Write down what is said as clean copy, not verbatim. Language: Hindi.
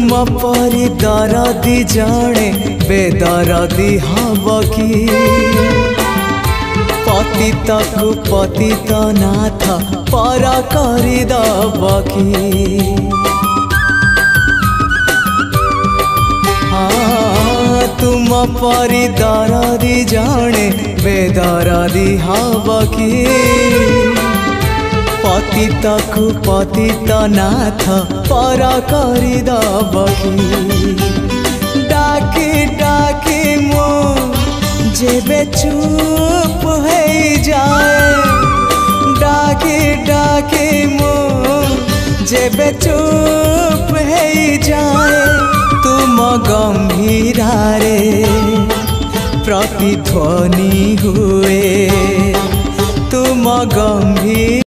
तुम परी दरदी जणे बेदरदी हब कि पतित को पतित नाथ पर करदब कि तुम परी दरदी जणे बेदरदी हब कि पतित को पतित नाथ पर करदब कि डाकी डाकी मो जेबे चुप हो जाए डाकी डाकी मो जेबे चुप हो जाए तुम गंभीरारे प्रतिध्वनि हुए तुम गंभीर